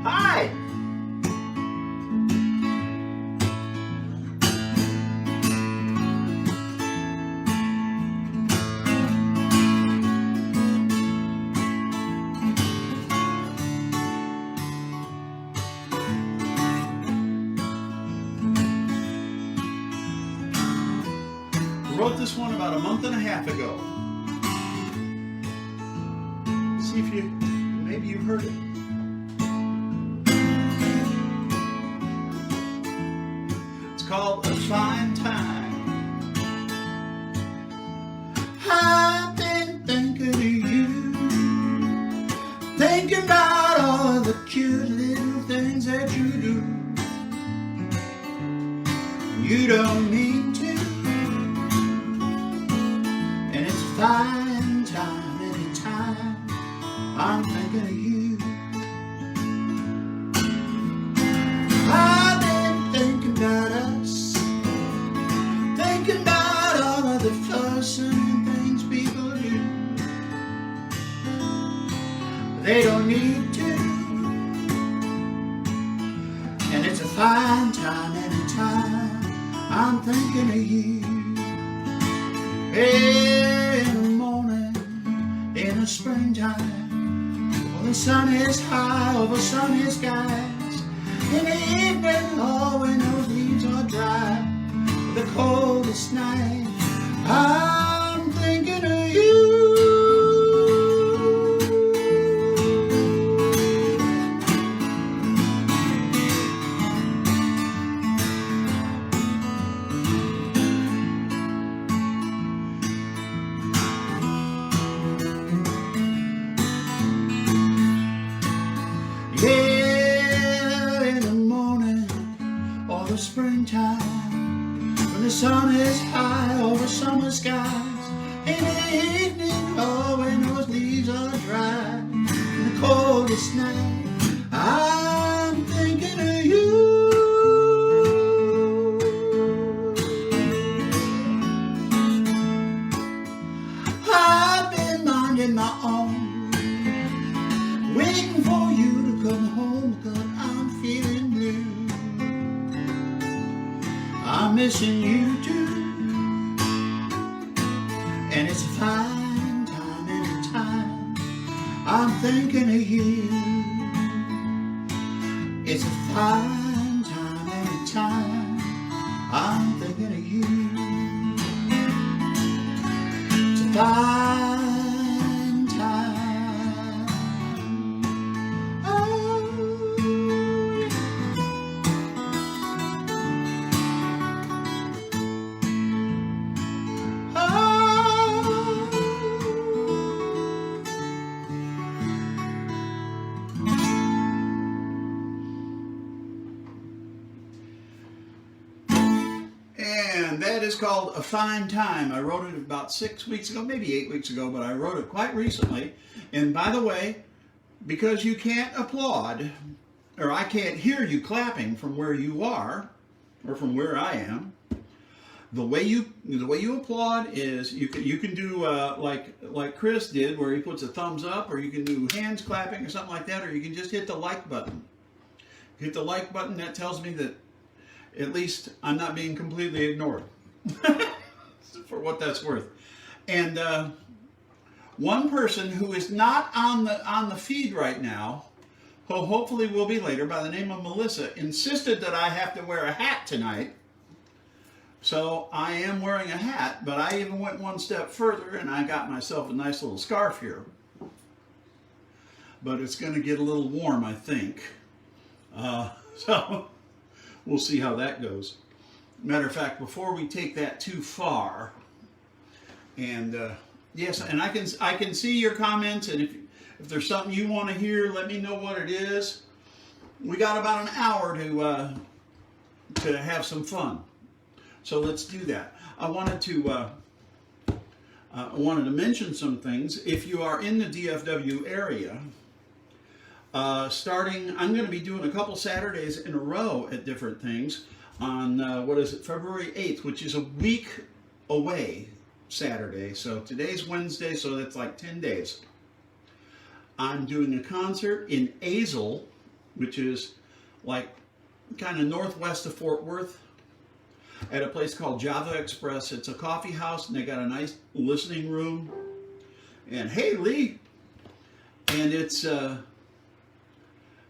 Hi! I wrote this one about a month and a half ago. See if maybe you've heard it. It's called A Fine Time. I've been thinking of you, thinking about all the cute little things that you do. You don't mean to, and it's a fine time anytime I'm thinking of you. I've been thinking about us, thinking about all of the fussing and things people do. They don't need to, and it's a fine time anytime I'm thinking of you. Hey, in the morning, in the springtime, when the sun is high over sunny skies. In the evening, oh, when those leaves are dry, the coldest night, I'm thinking of you. Yeah, in the morning or the springtime, when the sun is high over summer skies. In the evening, oh, when those leaves are dry, in the coldest night, I'm thinking of you. I've been minding my own, waiting for you to come home, 'cause I'm feeling blue. I'm missing you too, and it's a fine time anytime I'm thinking of you. It's a fine time anytime I'm thinking of you. It's a fine time. And that is called A Fine Time. I wrote it about 6 weeks ago, maybe 8 weeks ago, but I wrote it quite recently. And by the way, because you can't applaud, or I can't hear you clapping from where you are, or from where I am, the way you applaud is you can do like Chris did, where he puts a thumbs up, or you can do hands clapping or something like that, or you can just hit the like button. Hit the like button. That tells me that at least I'm not being completely ignored, for what that's worth. And one person who is not on the feed right now, who hopefully will be later, by the name of Melissa, insisted that I have to wear a hat tonight. So I am wearing a hat, but I even went one step further and I got myself a nice little scarf here. But it's going to get a little warm, I think. So we'll see how that goes. Matter of fact, before we take that too far, and yes, and I can see your comments, and if there's something you want to hear, let me know what it is. We got about an hour to have some fun, so let's do that. I wanted to mention some things. If you are in the DFW area, I'm going to be doing a couple Saturdays in a row at different things on, February 8th, which is a week away Saturday. So today's Wednesday, so that's like 10 days. I'm doing a concert in Azle, which is like kind of northwest of Fort Worth, at a place called Java Express. It's a coffee house, and they got a nice listening room. And hey, Lee, and it's a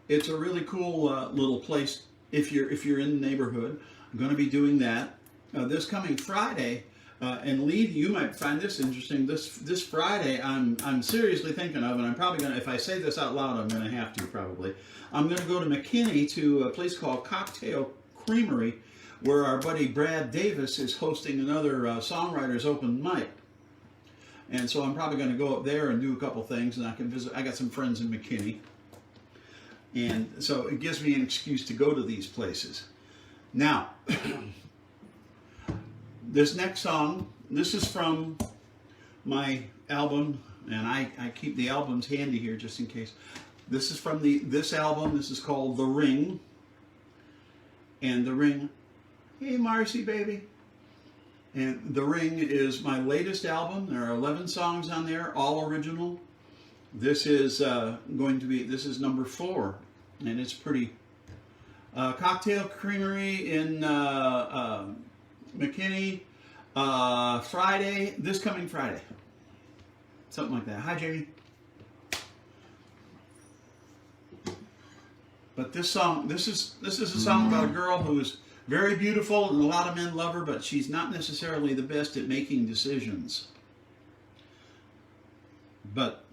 really cool little place if you're in the neighborhood. I'm going to be doing that this coming Friday. And Lee, you might find this interesting. This Friday, I'm seriously thinking of, and I'm probably going to, if I say this out loud, I'm going to have to probably. I'm going to go to McKinney to a place called Cocktail Creamery, where our buddy Brad Davis is hosting another Songwriters Open Mic. And so I'm probably going to go up there and do a couple things, and I can visit. I got some friends in McKinney. And so it gives me an excuse to go to these places. Now, this next song, this is from my album, and I keep the albums handy here just in case. This is from this album. This is called The Ring. And The Ring, hey Marcy baby. And The Ring is my latest album. There are 11 songs on there, all original. This is this is number 4, and it's pretty. Cocktail Creamery in McKinney, Friday, this coming Friday. Something like that. Hi, Jamie. But this song, this is a song about a girl who is very beautiful and a lot of men love her, but she's not necessarily the best at making decisions. But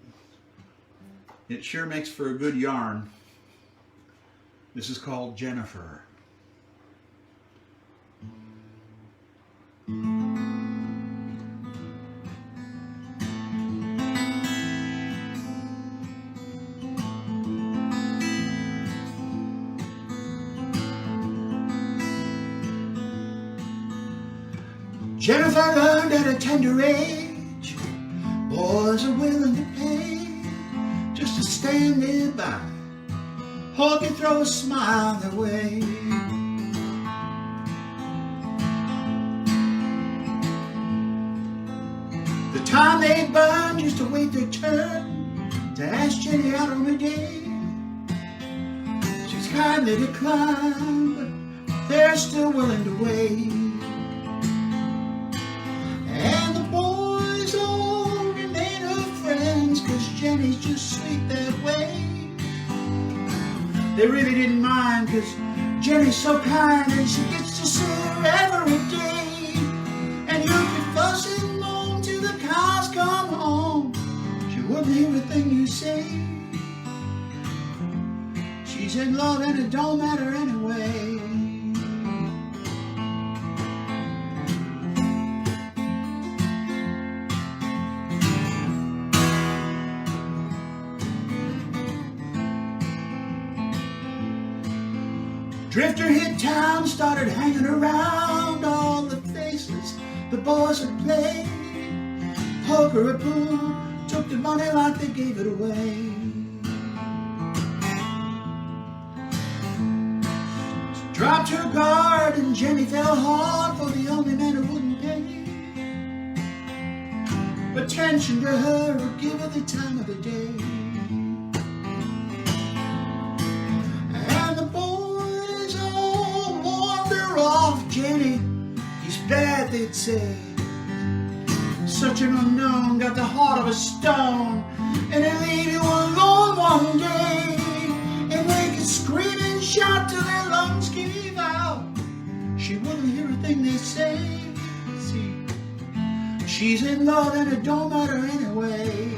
it sure makes for a good yarn. This is called Jennifer. Jennifer learned at a tender age, boys are willing to pay just to stand nearby, hope you throw a smile their way. The time they burn just to wait their turn to ask Jenny out on a date. She's kindly declined, but they're still willing to wait. Jenny's just sweet that way. They really didn't mind, cause Jenny's so kind, and she gets to see her every day. And you can fuss and moan till the cows come home, she wouldn't hear a thing you say. She's in love and it don't matter anyway. Drifter hit town, started hanging around all the faces the boys had played. Poker or pool, took the money like they gave it away. Dropped her guard and Jenny fell hard for the only man who wouldn't pay. Attention to her would give her the time of the day. Jenny, he's bad, they'd say. Such an unknown, got the heart of a stone, and he'll leave you alone one day. And they can scream and shout till their lungs give out. She wouldn't hear a thing they say. See, she's in love and it don't matter anyway.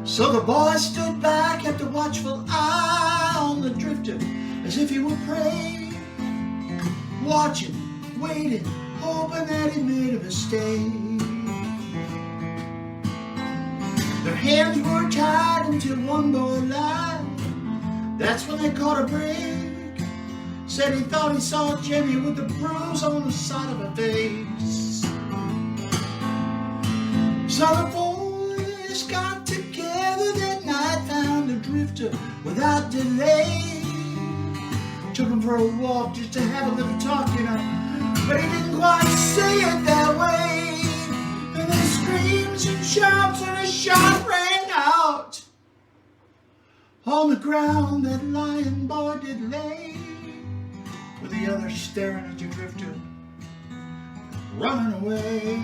So the boy stood back, kept a watchful eye on the drifter, as if he were praying, watching, waiting, hoping that he made a mistake. Their hands were tied until one boy lied. That's when they caught a break. Said he thought he saw Jenny with the bruise on the side of her face. So the boys got together that night, found a drifter without delay. Took him for a walk just to have a little talk, you know, but he didn't quite say it that way. And then screams and shouts and a shot rang out. On the ground that lion boy did lay, with the others staring at the drifter, running away.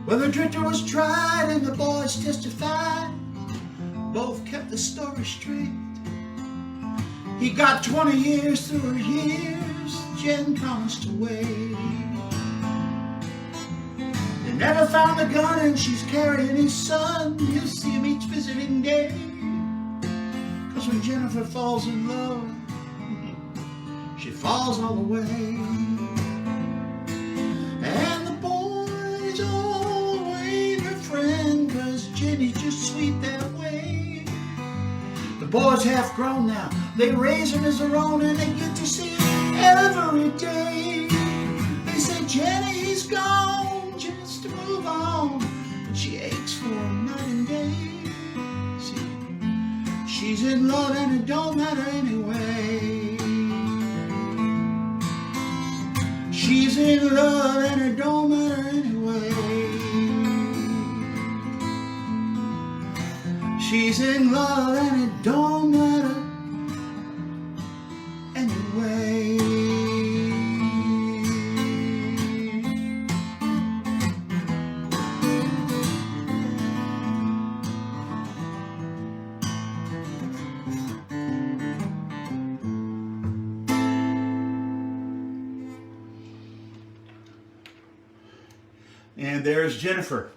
Well, the drifter was tried and the boys testified. Both kept the story straight. He got 20 years through her years. Jen promised to wait. They never found the gun and she's carrying his son. He'll see him each visiting day. 'Cause when Jennifer falls in love, she falls all the way. And the boys always her friend, 'cause Jenny's just sweet that way. The boys half grown now, they raise him as their own, and they get to see him every day. They say, Jenny, he's gone, just to move on, but she aches for him night and day. See, she's in love and it don't matter anyway. She's in love and it don't matter anyway. She's in love and it don't matter anyway. And there's Jennifer.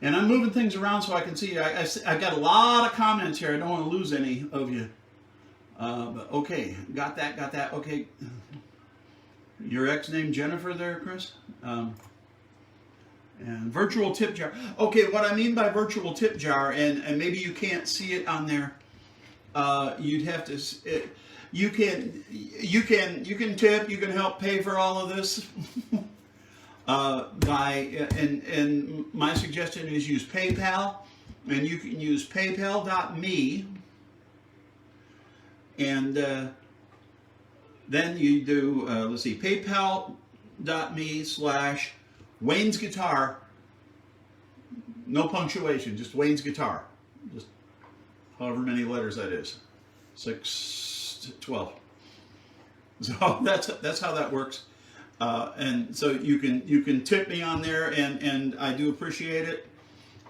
And I'm moving things around so I can see. I got a lot of comments here. I don't want to lose any of you. But okay, got that. Okay. Your ex named Jennifer there, Chris? And virtual tip jar. Okay, what I mean by virtual tip jar, and maybe you can't see it on there. You'd have to. You can tip. You can help pay for all of this. And my suggestion is use PayPal, and you can use paypal.me, and then you do let's see, paypal.me/Wayne's Guitar, no punctuation, just Wayne's Guitar, just however many letters that is, 6 to 12. So that's how that works. And so you can tip me on there, and I do appreciate it.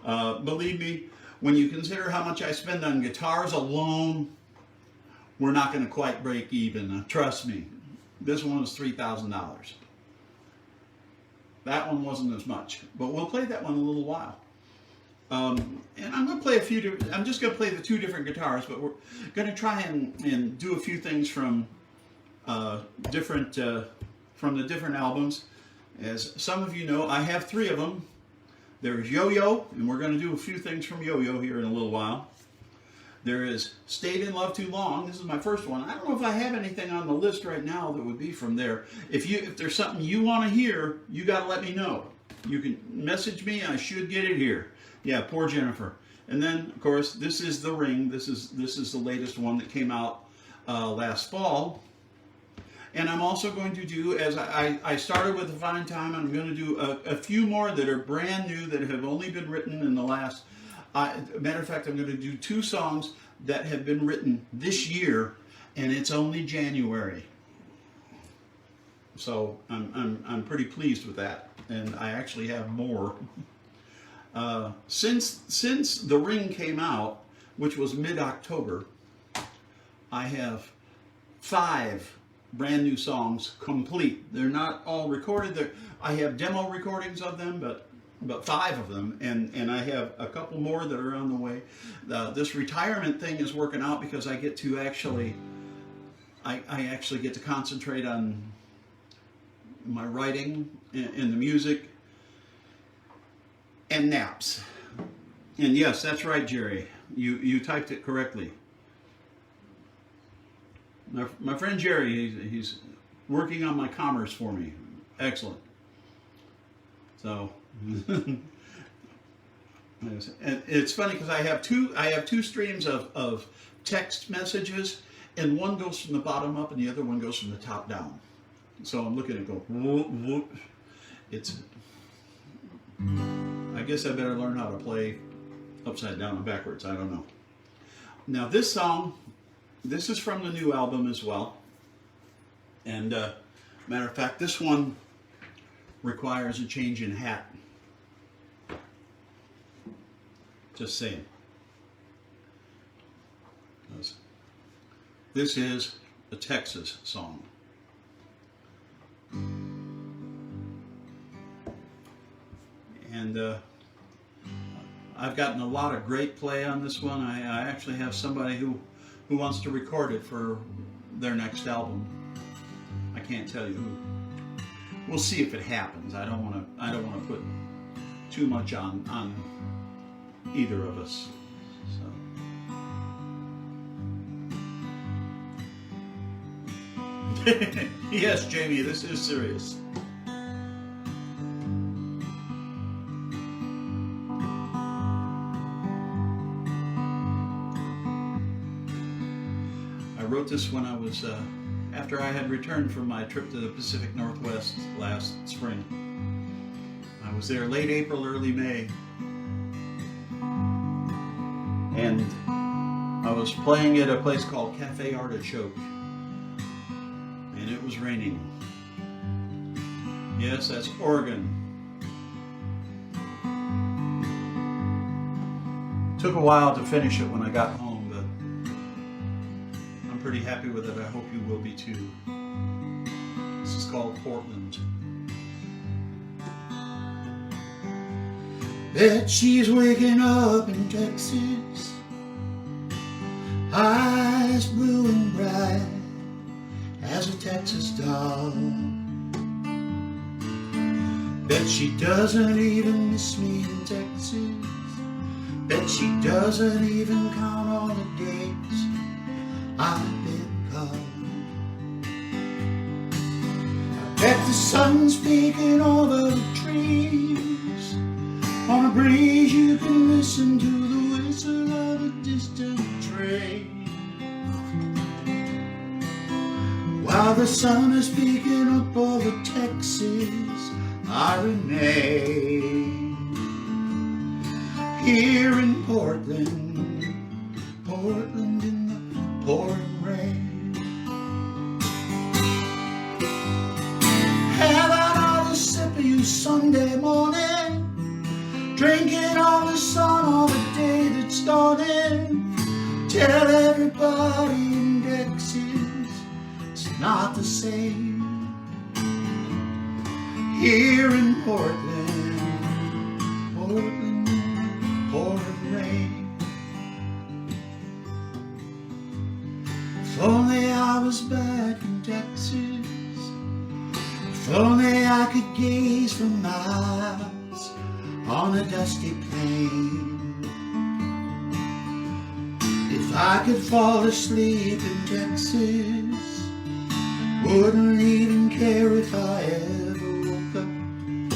Believe me, when you consider how much I spend on guitars alone, we're not going to quite break even. Trust me. This one was $3,000. That one wasn't as much, but we'll play that one a little while. And I'm going to play I'm just going to play the two different guitars, but we're going to try and do a few things from from the different albums. As some of you know, I have 3 of them. There's Yoyo, and we're going to do a few things from Yoyo here in a little while. There is Stayed in Love Too Long. This is my first one. I don't know if I have anything on the list right now that would be from there. If there's something you want to hear, you got to let me know. You can message me. I should get it here. Yeah, poor Jennifer. And then, of course, this is The Ring. This is the latest one that came out last fall. And I'm also going to do, as I started with A Fine Time, I'm going to do a few more that are brand new, that have only been written in the last, matter of fact, I'm going to do 2 songs that have been written this year, and it's only January. So I'm pretty pleased with that, and I actually have more. Since The Ring came out, which was mid-October, I have 5 brand new songs complete. They're not all recorded. I have demo recordings of them, but but 5 of them, and I have a couple more that are on the way. This retirement thing is working out because I get to actually, I actually get to concentrate on my writing and the music and naps. And yes, that's right, Jerry. You typed it correctly. My friend Jerry, he's working on my commerce for me. Excellent. So, and it's funny because I have two streams of text messages, and one goes from the bottom up and the other one goes from the top down. So I'm looking at it go, whoop, whoop. It's, I guess I better learn how to play upside down and backwards. I don't know. Now this song, this is from the new album as well. And matter of fact, this one requires a change in hat. Just saying. This is a Texas song. And I've gotten a lot of great play on this one. I actually have somebody who wants to record it for their next album. I can't tell you who. We'll see if it happens. I don't want to put too much on either of us. So. Yes, Jamie, this is serious. I wrote this when I was after I had returned from my trip to the Pacific Northwest last spring. I was there late April, early May. And I was playing at a place called Cafe Artichoke. And it was raining. Yes, that's Oregon. Took a while to finish it when I got home. Pretty happy with it. I hope you will be too. This is called Portland. Bet she's waking up in Texas, eyes blue and bright as a Texas doll. Bet she doesn't even miss me in Texas. Bet she doesn't even count on the days I've been called. I bet the sun's peeking over the trees. On a breeze you can listen to the whistle of a distant train. While the sun is peeking up over Texas, I remain here in Portland, Portland in the pouring rain. Have another sip of you Sunday morning, drinking all the sun on the day that's dawning. Tell everybody in Texas it's not the same. Here in Portland, Portland in the pouring rain. If only I was back in Texas, if only I could gaze for miles on a dusty plain. If I could fall asleep in Texas, wouldn't even care if I ever woke up again.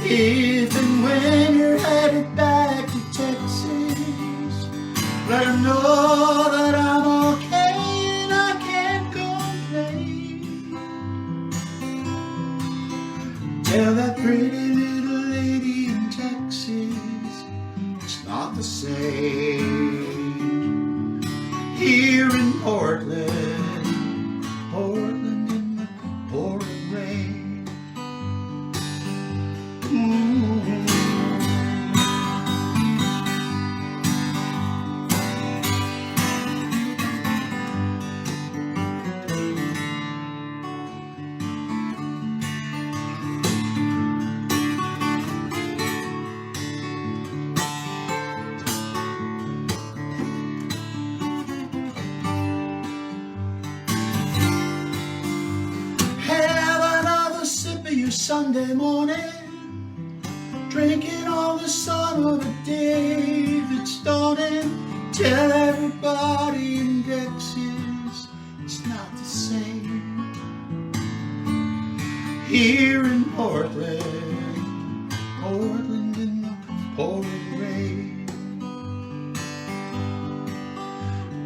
If and when you're headed back to Texas, let her know that I'm okay and I can't complain. Tell that pretty little lady in Texas it's not the same. Here in Portland, Portland in the pouring rain. Sunday morning, drinking all the sun of a day that's dawning. Tell everybody in Texas it's not the same. Here in Portland, Portland in the pouring rain.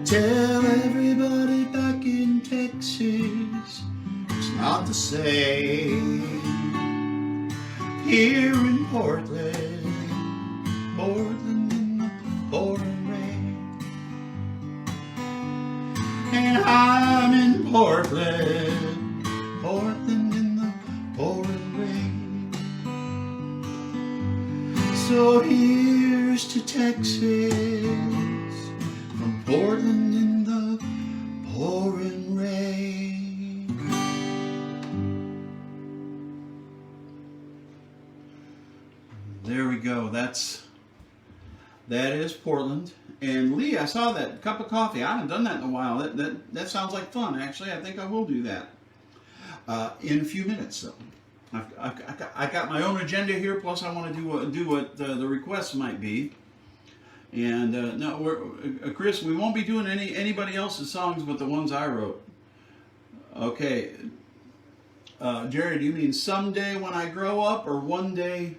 Tell everybody back in Texas it's not the same. Here in Portland, Portland in the pouring rain. And I'm in Portland, Portland in the pouring rain. So here's to Texas, from Portland in the pouring rain. There we go. That is Portland. And Lee, I saw that cup of coffee. I haven't done that in a while. That sounds like fun. Actually, I think I will do that in a few minutes. So I got my own agenda here. Plus, I want to do what the requests might be. And no, Chris, we won't be doing anybody else's songs but the ones I wrote. Okay, Jerry, do you mean someday when I grow up, or one day?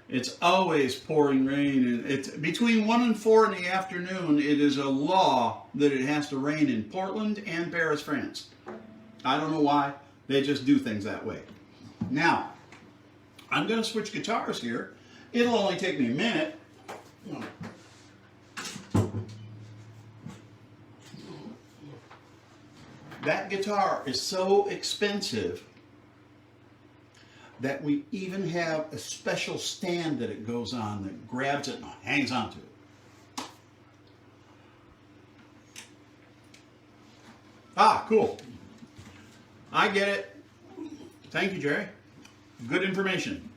It's always pouring rain, and it's between 1 and 4 in the afternoon. It is a law that it has to rain in Portland and Paris, France. I don't know why. They just do things that way. Now, I'm going to switch guitars here. It'll only take me a minute. That guitar is so expensive that we even have a special stand that it goes on that grabs it and hangs onto it. Ah, cool. I get it. Thank you, Jerry. Good information.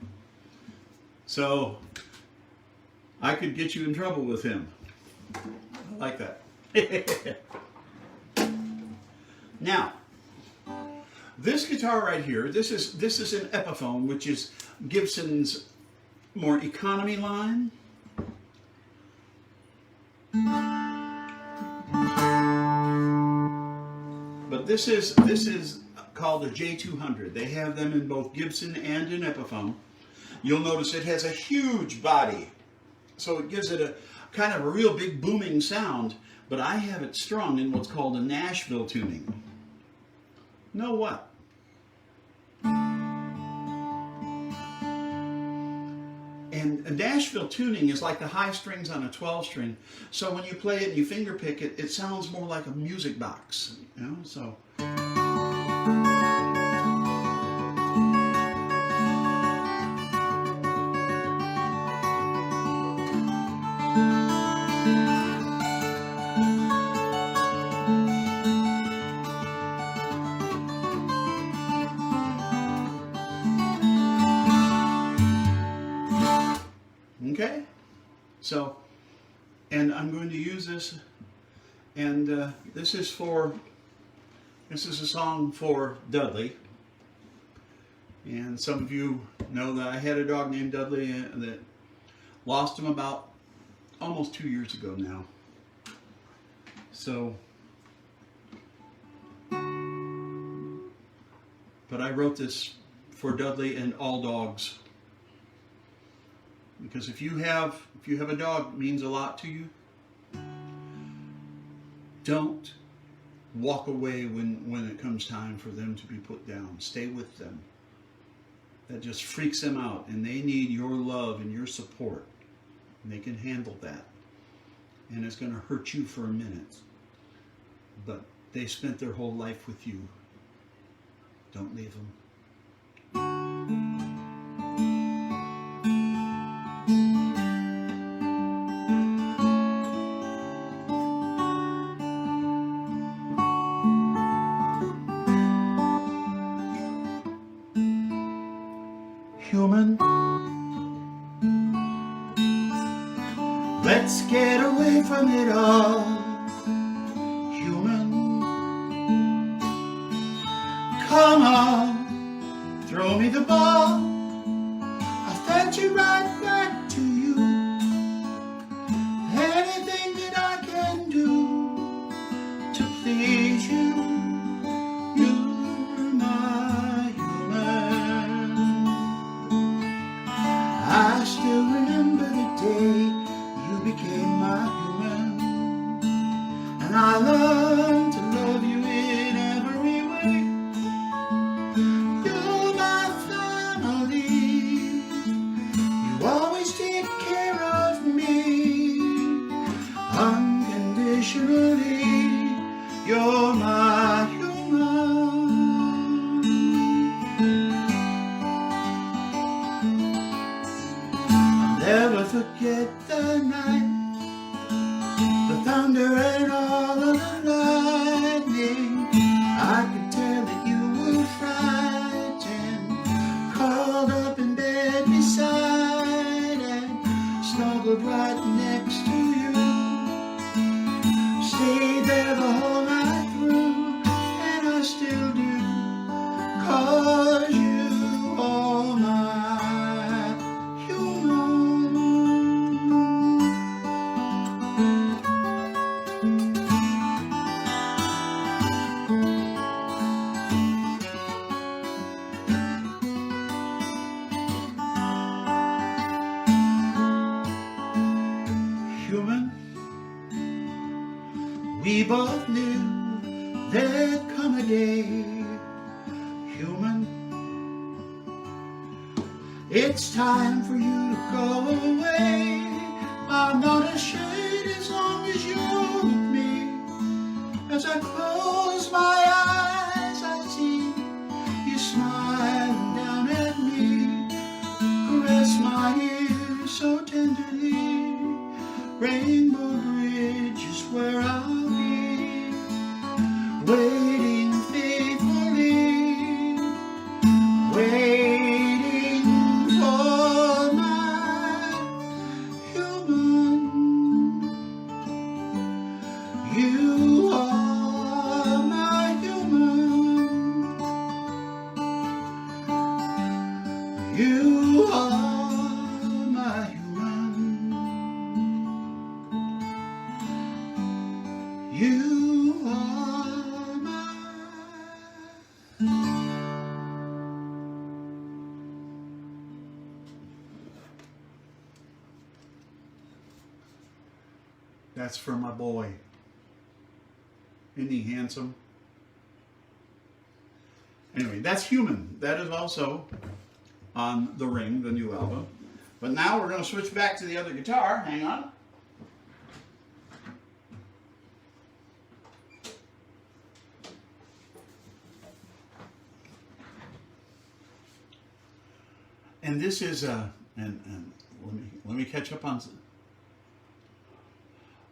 So I could get you in trouble with him. I like that. Now, this guitar right here, this is an Epiphone, which is Gibson's more economy line. But this is called a J200. They have them in both Gibson and in Epiphone. You'll notice it has a huge body, so it gives it a kind of a real big booming sound. But I have it strung in what's called a Nashville tuning. Know what? And a Nashville tuning is like the high strings on a 12 string. So when you play it and you finger pick it, it sounds more like a music box, you know? So okay, so, and I'm going to use this, and this is a song for Dudley, and some of you know that I had a dog named Dudley that lost him about almost 2 years ago now. So, but I wrote this for Dudley and all dogs. Because if you have a dog that means a lot to you, don't walk away when it comes time for them to be put down. Stay with them. That just freaks them out, and they need your love and your support. And they can handle that. And it's going to hurt you for a minute. But they spent their whole life with you. Don't leave them. Human, let's get away from it all. Human, Come on, throw me the ball. I'll fetch it right back to you. Anything that I can do to please you. You're my human. I still remember the day you became my human, and I learned to love you in every way. You're my family. You always take care of me unconditionally. You're my human. I'll never forget the night, the thunder and all of the lightning. I could tell that you were frightened, curled up in bed beside and snuggled right next to you. Stayed there the whole night through, and I still do, 'cause you are my human. Human, we both knew there'd come a day. Human, it's time for you to go away. I'm not ashamed as long as you're with me. As I close my eyes, I see you smiling down at me. Caress my ear so tenderly. Rainbow Bridge is where I'll be, waiting faithfully, waiting for my human. You are my human. You are my human. You are my. That's for my boy. Isn't he handsome? Anyway, that's Human. That is also on The Ring, the new album. But now we're going to switch back to the other guitar. Hang on. And this is and let me catch up on.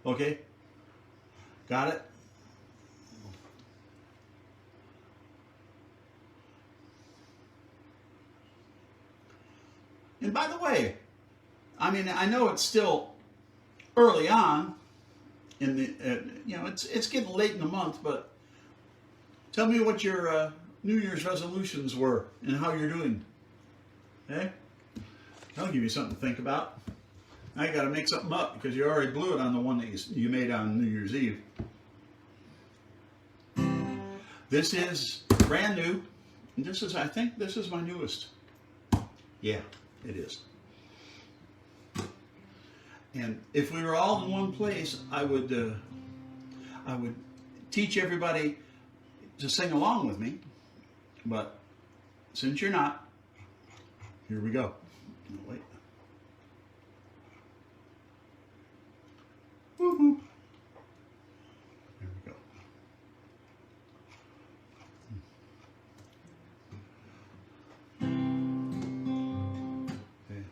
Okay, got it. And by the way, I mean, I know it's still early on in the you know, it's getting late in the month, but tell me what your New Year's resolutions were and how you're doing. Okay? I'll give you something to think about. Now you got to make something up because you already blew it on the one that you made on New Year's Eve. This is brand new. And this is, I think this is my newest. Yeah, it is. And if we were all in one place, I would teach everybody to sing along with me. But since you're not, here we go. Oh, wait. Woohoo. There we go. Okay.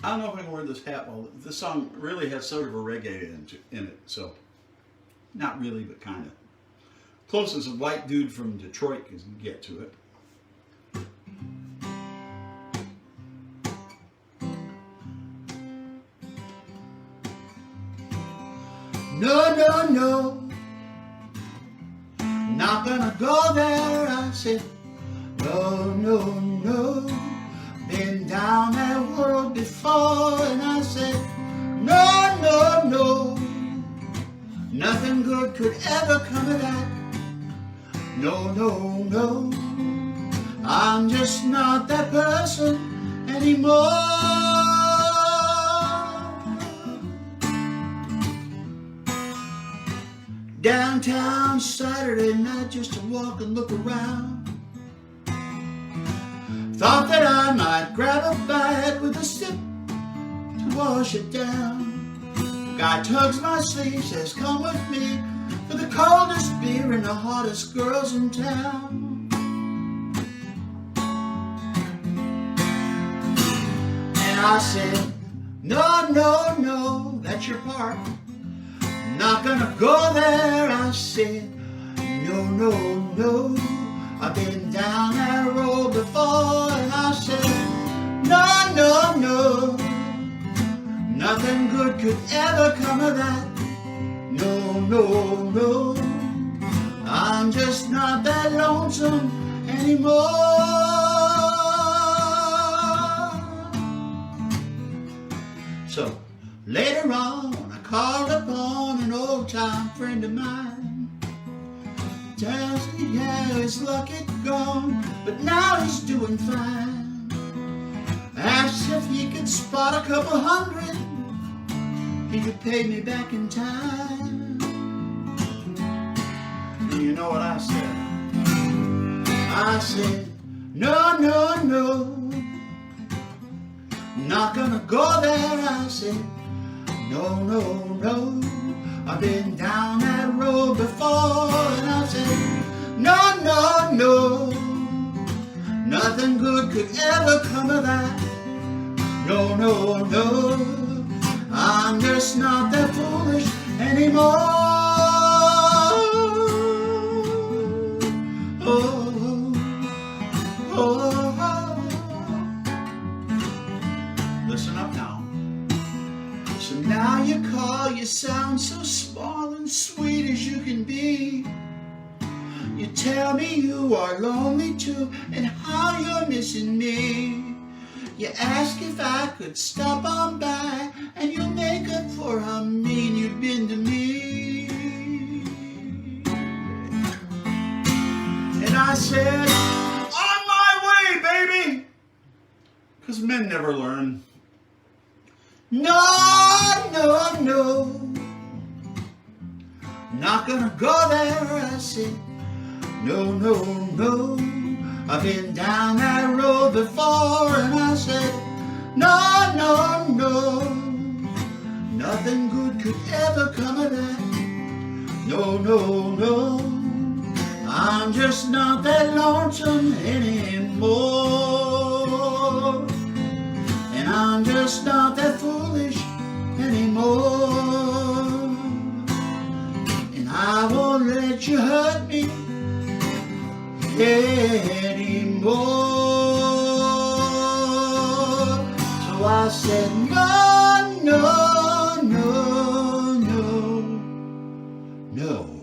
I don't know if I can wear this hat well. This song really has sort of a reggae in it, so not really, but kind of. Closest a white dude from Detroit can get to it. No, no, no, gonna go there. I said, no, no, no. Been down that road before, and I said, no, no, no. Nothing good could ever come of that. No, no, no. I'm just not that person anymore. Downtown Saturday night just to walk and look around. Thought that I might grab a bite with a sip to wash it down. The guy tugs my sleeve, says, come with me for the coldest beer and the hottest girls in town. And I said, no, no, no, that's your part. Not gonna go there. I said, no, no, no. I've been down that road before, and I said, no, no, no. Nothing good could ever come of that. No, no, no. I'm just not that lonesome anymore. So later on, I called upon an old-time friend of mine. Tells me, yeah, his luck had gone, but now he's doing fine. Asked if he could spot a couple hundred, he could pay me back in time. And you know what I said? I said, no, no, no. Not gonna go there. I said, no, no, no. I've been down that road before, and I said, no, no, no. Nothing good could ever come of that. No, no, no. I'm just not that foolish anymore. Oh, oh, oh. Listen up now. So now you call, you sound so small and sweet as you can be. You tell me you are lonely too and how you're missing me. You ask if I could stop on by and you'll make up for how mean you've been to me. And I said, on my way, baby, 'cause men never learn. No, no, no. Not gonna go there. I said, no, no, no. I've been down that road before, and I said, no, no, no. Nothing good could ever come of that. No, no, no. I'm just not that lonesome anymore. And I'm just not that foolish anymore. And I won't let you hurt me anymore. So I said, no, no, no, no, no.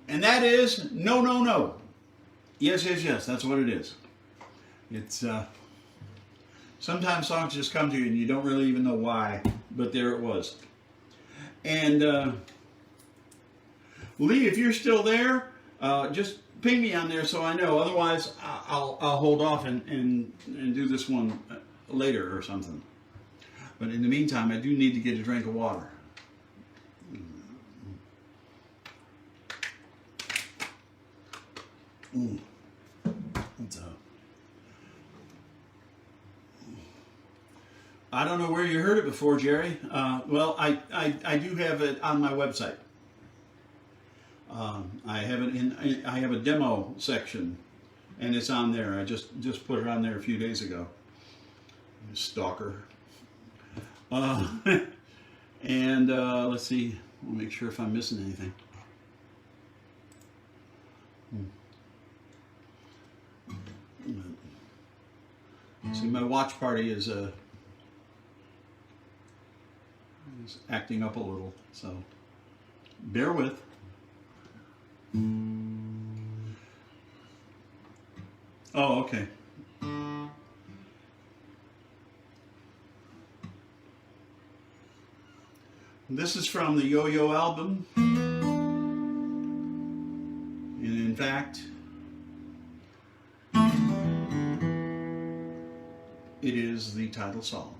And that is no, no, no. Yes, yes, yes. That's what it is. It's sometimes songs just come to you and you don't really even know why, but there it was. And Lee, if you're still there, just ping me on there so I know. Otherwise, I'll hold off and do this one later or something. But in the meantime, I do need to get a drink of water. I don't know where you heard it before, Jerry. Well, I do have it on my website. I have it I have a demo section, and it's on there. I just put it on there a few days ago. Stalker. And let's see. We'll make sure if I'm missing anything. See, my watch party is It's acting up a little, so bear with. Oh, okay. This is from the Yoyo album. And in fact, it is the title song.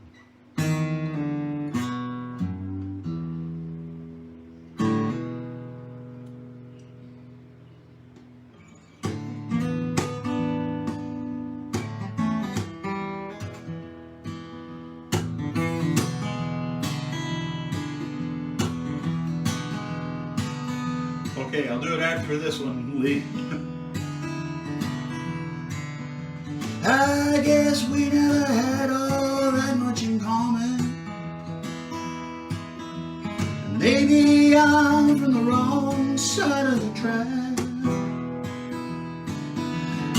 Okay, I'll do it after this one, Lee. I guess we never had all that much in common. Maybe I'm from the wrong side of the track,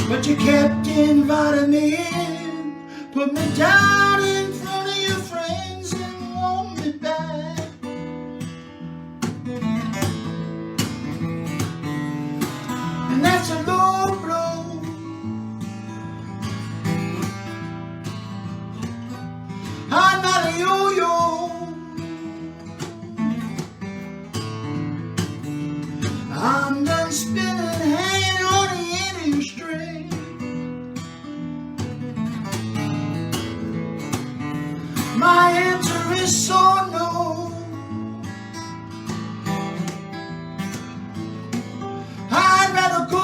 but you kept inviting me in, put me down in front of your friends and want me back. And that's a low blow. I'm not a yo-yo. I'm done spinning, hanging on the end of your string. My answer is so no. I'd rather go.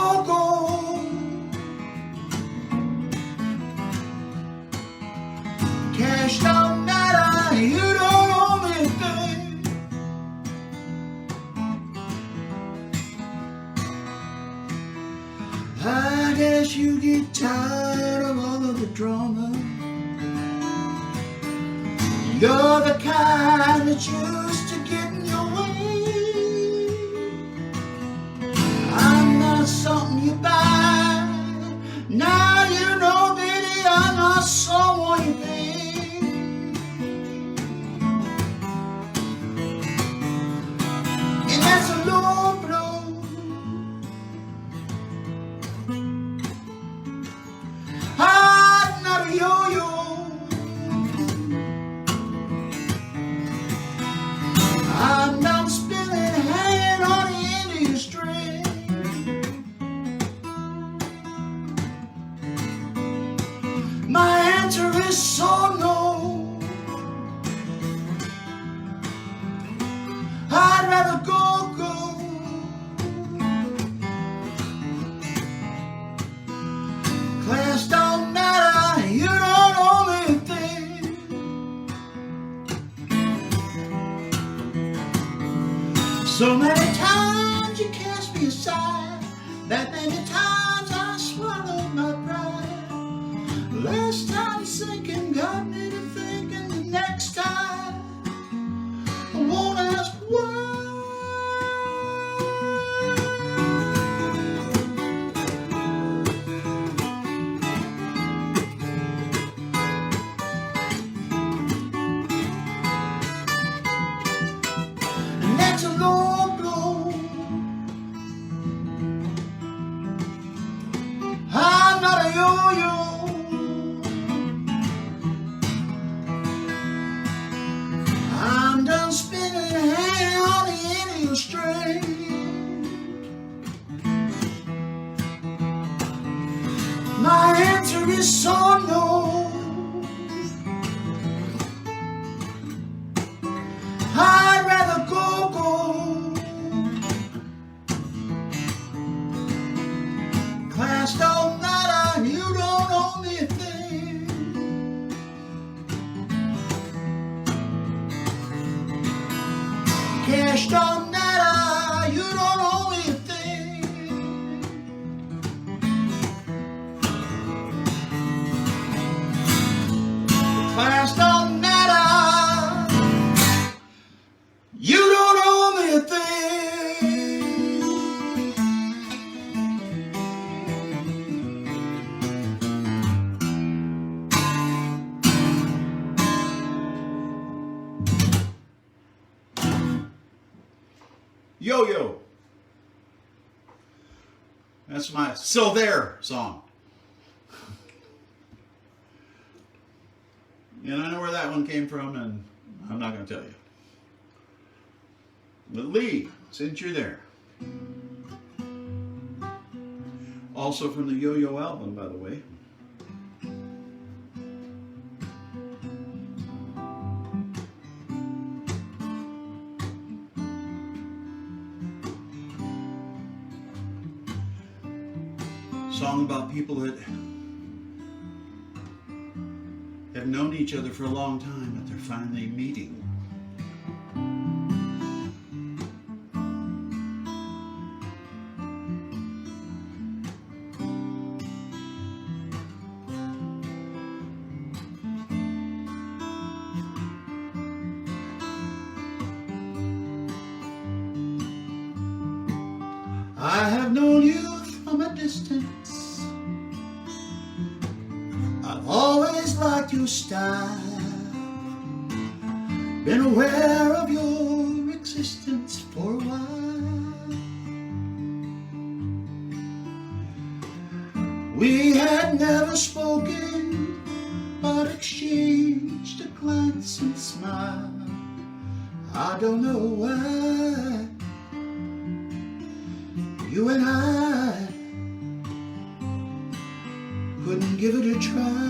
Cash don't matter, you don't owe me a thing. I guess you get tired of all of the drama. You're the kind that used to get in your way. I'm not something you buy. Now you know, baby, I'm not someone you pay. And that's a low blow. I'm not a yo-yo. I'm done spinning, hanging on the end of your string. My answer is so no. I'd rather go. Class don't matter, you don't owe me a thing. So many times you cast me aside, that many times I swallowed my pride. Last time sinking got me to thinking the next time I won't ask why. And that's a low blow. I'm not a yo-yo. I'm done spinning, hanging on the end of your string. My answer is so no. I'd rather go. Class don't matter, you don't owe me a thing. Cash don't matter, you don't owe me a thing. Yoyo. That's my So There song. And I know where that one came from, and I'm not going to tell you. But Lee, since you're there. Also from the Yoyo album, by the way. Song about people that have known each other for a long time, but they're finally meeting. I have known you from a distance. I've always liked your style. Been aware of your existence for a while. We had never spoken, but exchanged a glance and smile. I don't know why. You and I couldn't give it a try.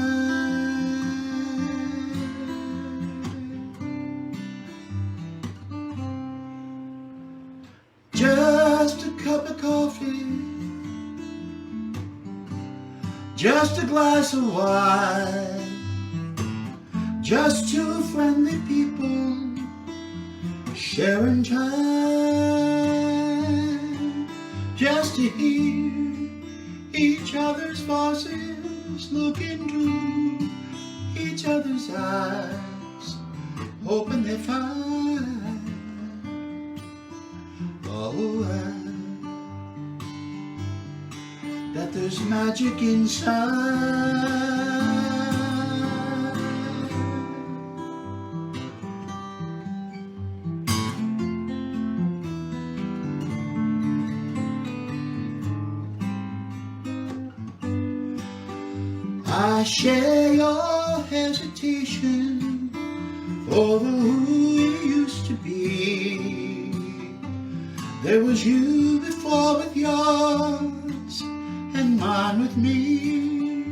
Just a cup of coffee, just a glass of wine, just two friendly people sharing time, just to hear each other's voices, look into each other's eyes, hoping they find that there's magic inside. I share your hesitation over who you used to be. There was you before with yours and mine with me.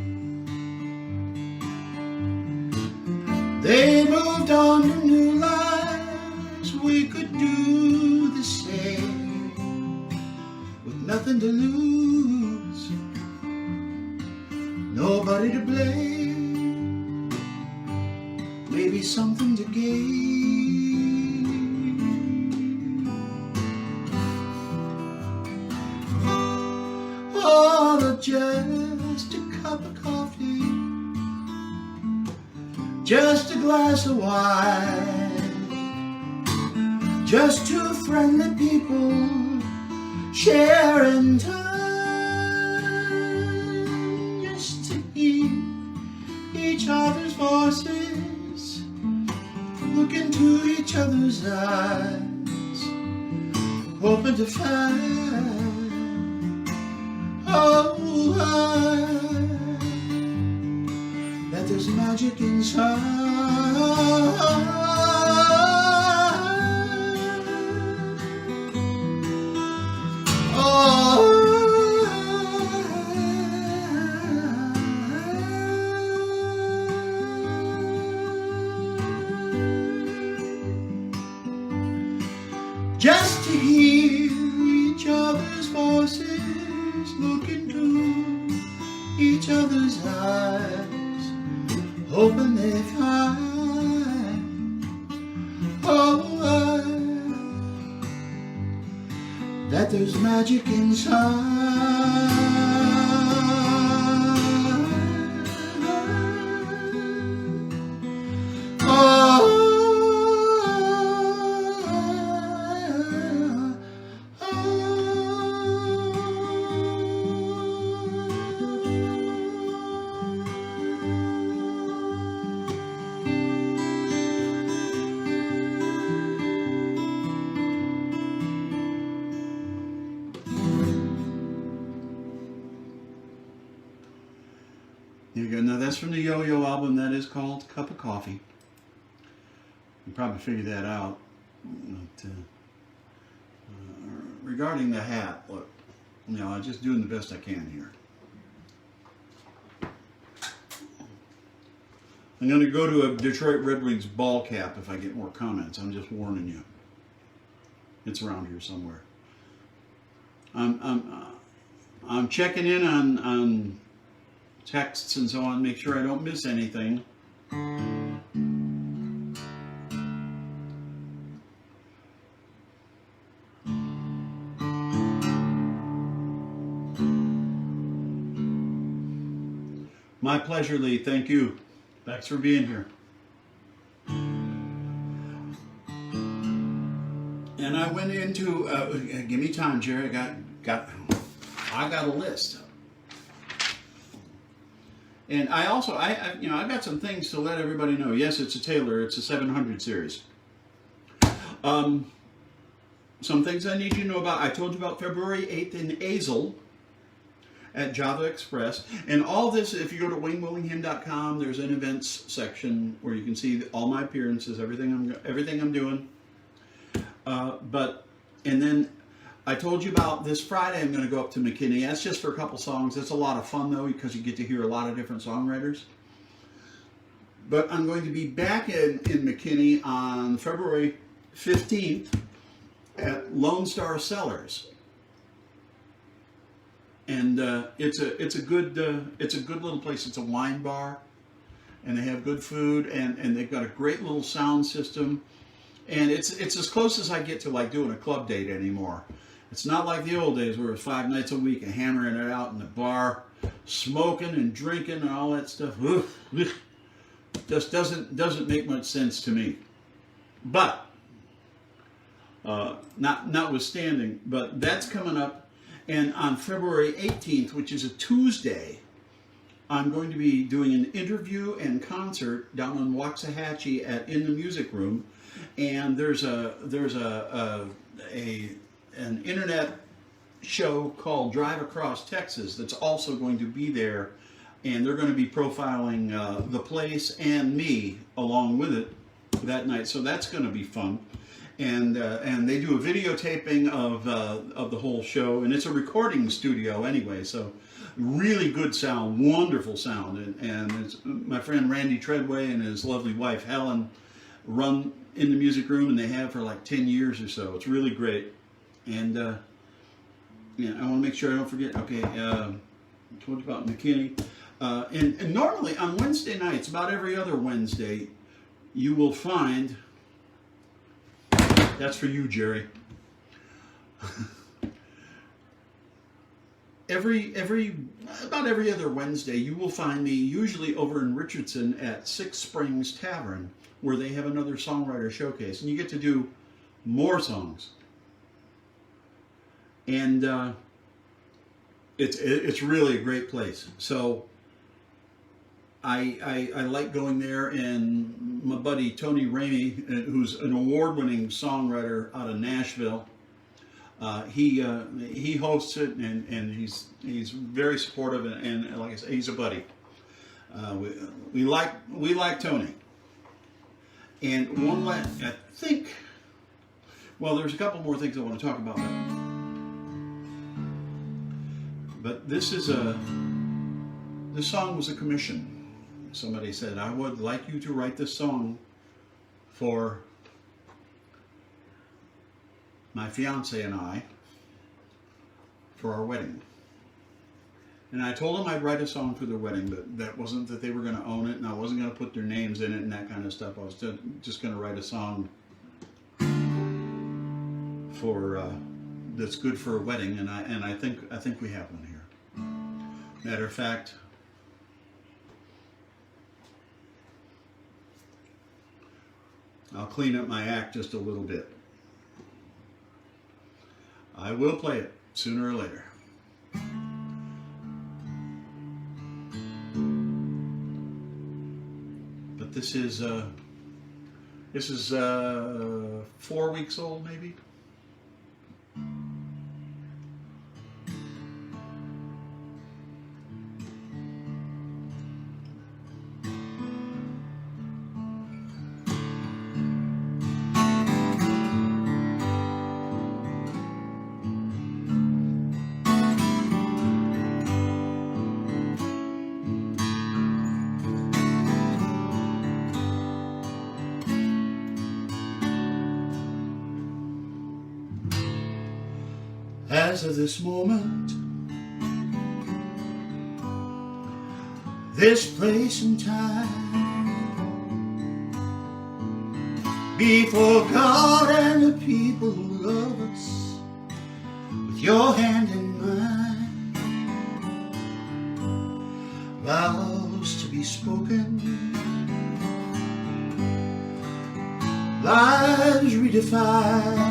They moved on to new lives. We could do the same with nothing to lose, nobody to blame, maybe something to gain. Oh, just a cup of coffee, just a glass of wine, just two friendly people sharing time, just to hear each other's voices, look into each other's eyes, hoping to find that there's magic inside. Just to hear each other's voices, look into each other's eyes, hoping they find that there's magic inside. Here you go. Now that's from the Yoyo album. That is called Cup of Coffee. You probably figured that out. But, regarding the hat, look, I'm just doing the best I can here. I'm going to go to a Detroit Red Wings ball cap if I get more comments. I'm just warning you. It's around here somewhere. I'm checking in on texts and so on, make sure I don't miss anything. My pleasure, Lee. Thank you. Thanks for being here. And I went into, give me time, Jerry. I got a list. And I also, I've got some things to let everybody know. Yes, it's a Taylor. It's a 700 series. Some things I need you to know about. I told you about February 8th in Azle at Java Express. And all this, if you go to WayneWillingham.com, there's an events section where you can see all my appearances, everything I'm doing. And then I told you about this Friday I'm going to go up to McKinney. That's just for a couple songs. It's a lot of fun though because you get to hear a lot of different songwriters. But I'm going to be back in McKinney on February 15th at Lone Star Cellars. And it's a good little place. It's a wine bar, and they have good food, and they've got a great little sound system. And it's as close as I get to like doing a club date anymore. It's not like the old days where it was 5 nights a week and hammering it out in the bar, smoking and drinking and all that stuff. Just doesn't make much sense to me. But notwithstanding, but that's coming up. And on February 18th, which is a Tuesday, I'm going to be doing an interview and concert down in Waxahachie in the Music Room. And there's an internet show called Drive Across Texas that's also going to be there, and they're going to be profiling the place and me along with it that night. So that's going to be fun. And they do a videotaping of the whole show, and it's a recording studio anyway. So really good sound, wonderful sound, and it's my friend Randy Treadway and his lovely wife Helen run in the Music Room, and they have for like 10 years or so. It's really great. And I want to make sure I don't forget. Okay, I told you about McKinney. And normally on Wednesday nights, about every other Wednesday, you will find. That's for you, Jerry. About every other Wednesday, you will find me usually over in Richardson at Six Springs Tavern, where they have another songwriter showcase, and you get to do more songs. And it's really a great place. So I like going there, and my buddy Tony Ramey, who's an award-winning songwriter out of Nashville, he hosts it, and he's very supportive, and like I said, he's a buddy. We like Tony. And one last, I think. Well, there's a couple more things I want to talk about. But this song was a commission. Somebody said, I would like you to write this song for my fiance and I for our wedding. And I told them I'd write a song for their wedding, but that wasn't that they were going to own it, and I wasn't going to put their names in it and that kind of stuff. I was just going to write a song for that's good for a wedding, and I think we have one here. Matter of fact, I'll clean up my act just a little bit. I will play it sooner or later. But this is 4 weeks old, maybe. as of this moment, this place and time, before God and the people who love us, with your hand in mine, vows to be spoken, lives redefined.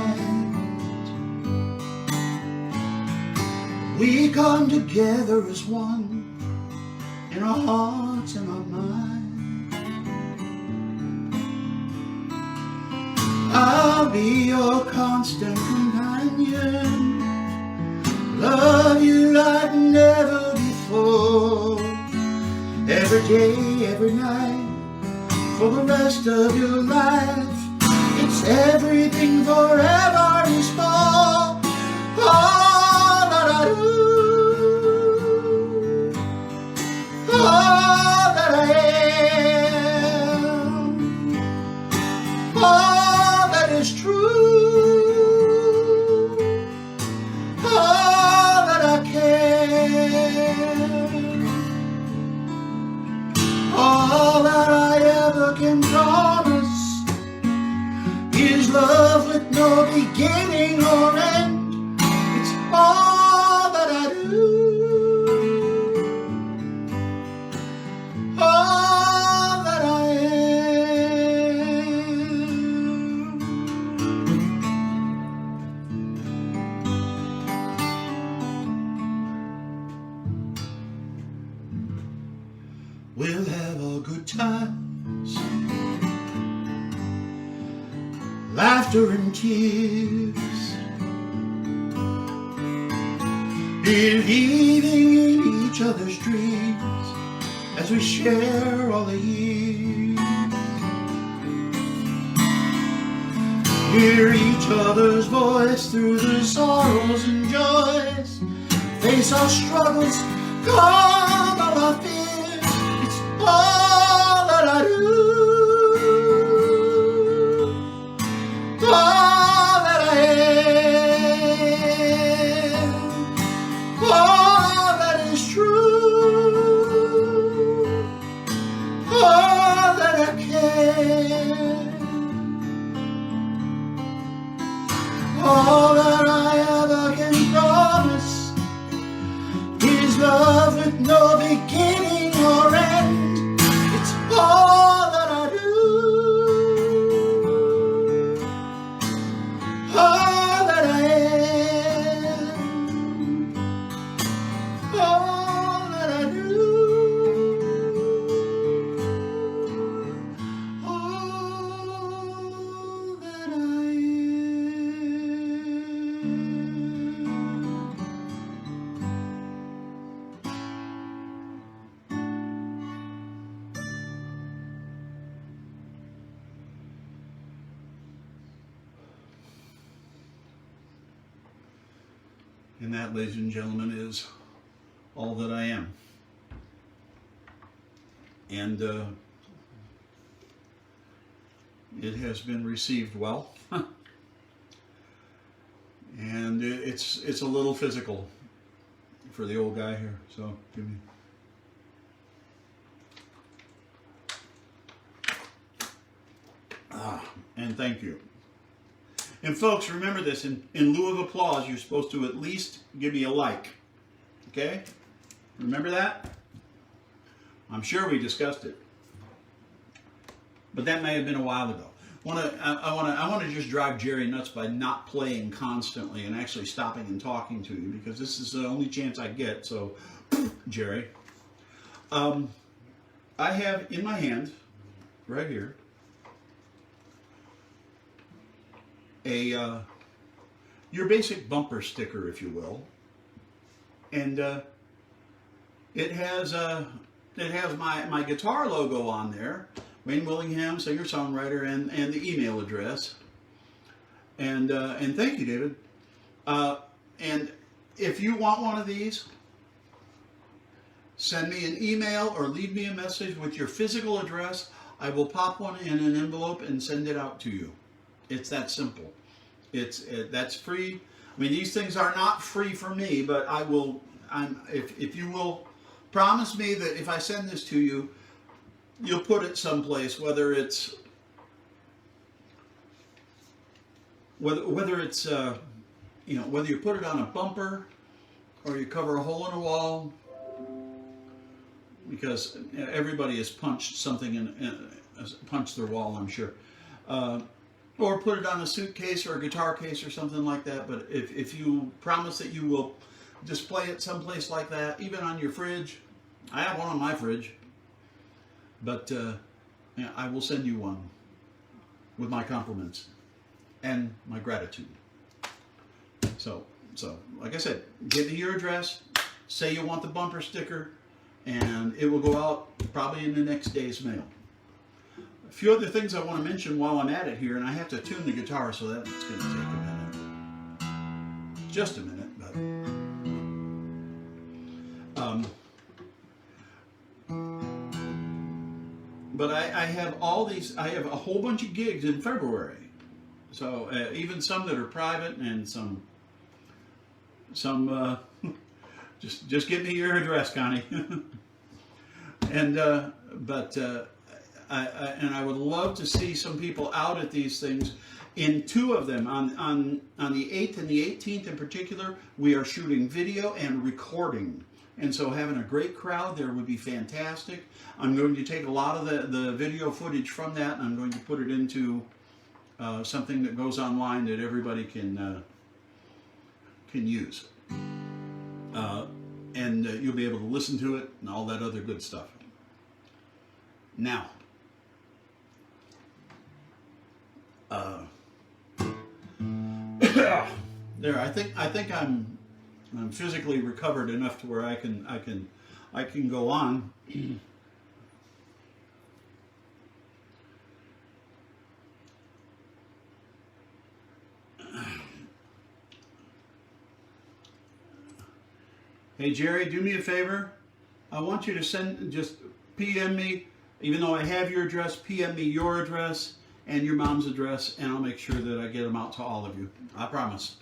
We come together as one in our hearts and our minds. I'll be your constant companion, love you like never before, every day, every night, for the rest of your life. It's everything forever is more. All that I do, all that I am, all that is true, all that I care, all that I ever can promise is love with no beginning or end. It's all that I do, all that I am. We'll have our good times, laughter and tears, believing in each other's dreams as we share all the years. Hear each other's voice through the sorrows and joys, face our struggles, calm all our fears. It's all that I do, all that I am, all that is true, all that I care, all that I ever can promise is love with no beginning or end. It's all that I do, all that I am, all that I do, all that I And that, ladies and gentlemen, is all that I am. And it has been received well. And it's a little physical for the old guy here. So give me. And thank you. And folks, remember this, in lieu of applause, you're supposed to at least give me a like. Okay? Remember that? I'm sure we discussed it. But that may have been a while ago. I want to just drive Jerry nuts by not playing constantly and actually stopping and talking to you, because this is the only chance I get. So, Jerry, I have in my hand, right here, your basic bumper sticker, if you will, and it has my guitar logo on there, Wayne Willingham, singer-songwriter, and the email address. And thank you, David. And if you want one of these, send me an email or leave me a message with your physical address. I will pop one in an envelope and send it out to you. It's that simple. That's free. I mean, these things are not free for me, but I will. If you will promise me that if I send this to you, you'll put it someplace, whether it's whether you put it on a bumper or you cover a hole in a wall, because everybody has punched something punched their wall, I'm sure. Or put it on a suitcase or a guitar case or something like that. But if you promise that you will display it someplace like that, even on your fridge. I have one on my fridge. But yeah, I will send you one with my compliments and my gratitude. So like I said, give me your address, say you want the bumper sticker, and it will go out probably in the next day's mail. A few other things I want to mention while I'm at it here, and I have to tune the guitar, so that's going to take a minute. Just a minute, but I have all these. I have a whole bunch of gigs in February, so even some that are private and some. Just give me your address, Connie. And I would love to see some people out at these things. In two of them, on the 8th and the 18th in particular, we are shooting video and recording. And so having a great crowd there would be fantastic. I'm going to take a lot of the video footage from that, and I'm going to put it into something that goes online that everybody can use. And you'll be able to listen to it and all that other good stuff. Now, there. I think I'm physically recovered enough to where I can go on. Hey Jerry, do me a favor. I want you to just PM me, even though I have your address, PM me your address and your mom's address, and I'll make sure that I get them out to all of you. I promise.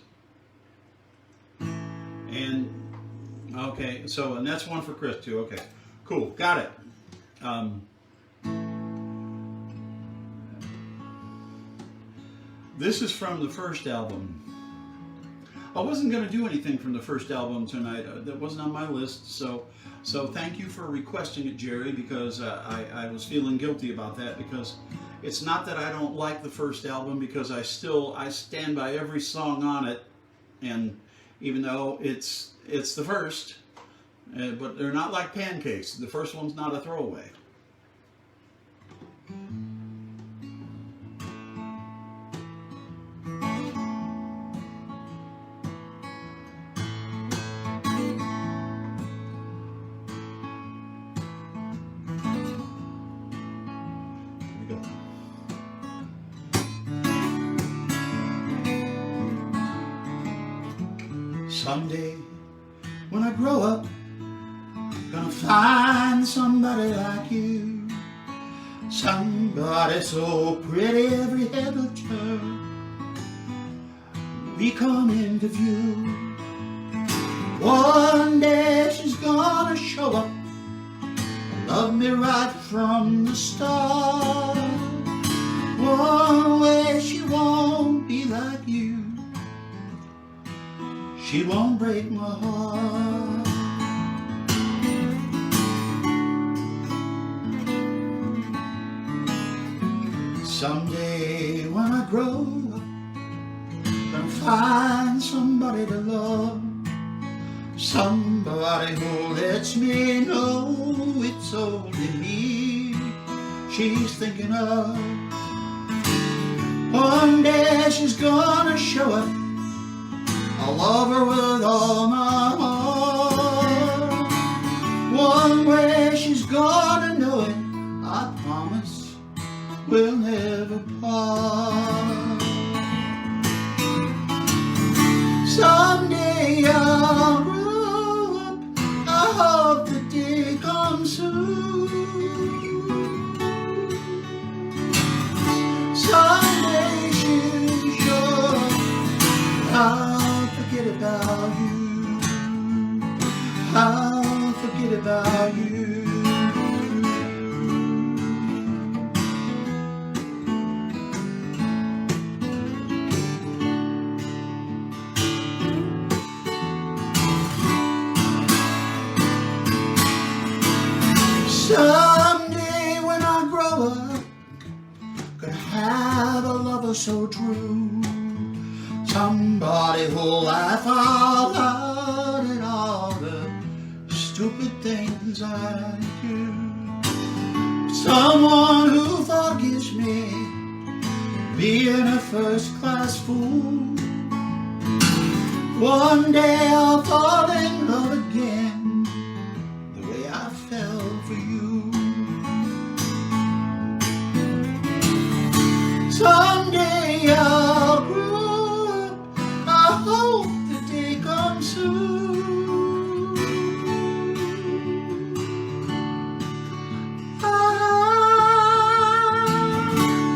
And, okay, and that's one for Chris too. Okay, cool, got it. This is from the first album. I wasn't going to do anything from the first album tonight. That wasn't on my list. So thank you for requesting it, Jerry, because I was feeling guilty about that, because it's not that I don't like the first album, because I stand by every song on it, and even though it's the first, but they're not like pancakes. The first one's not a throwaway. Someday, when I grow up, gonna find somebody like you, somebody so pretty every head will turn. We come into view. One day she's gonna show up, love me right from the start. One way she won't be like you, she won't break my heart. Someday when I grow up, gonna find somebody to love, somebody who lets me know it's only me she's thinking of. One day she's gonna show up, I'll love her with all my heart. One way she's gonna know it, I promise we'll never part. Someday I'll grow up, I hope the day comes soon. Someday she'll show up, I'll I'll forget about you. Someday when I grow up, gonna have a lover so true, somebody who'll laugh out loud at all the stupid things I do, someone who forgives me being a first-class fool. One day I'll fall in love again the way I fell for you. Someday I'll grow up, I hope the day comes soon.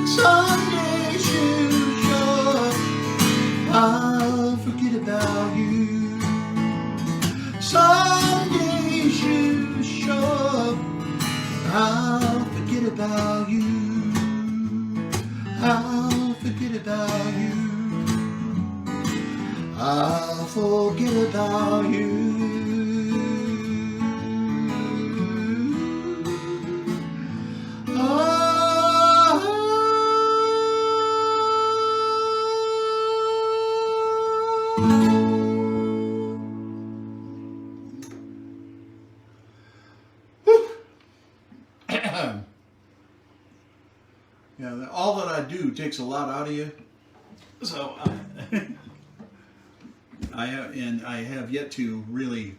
Someday you show up, I'll forget about you. Someday you show up, I'll forget about you. I'll forget about you. I'll forget about you. Yeah, all that I do takes a lot out of you. So I have yet to really.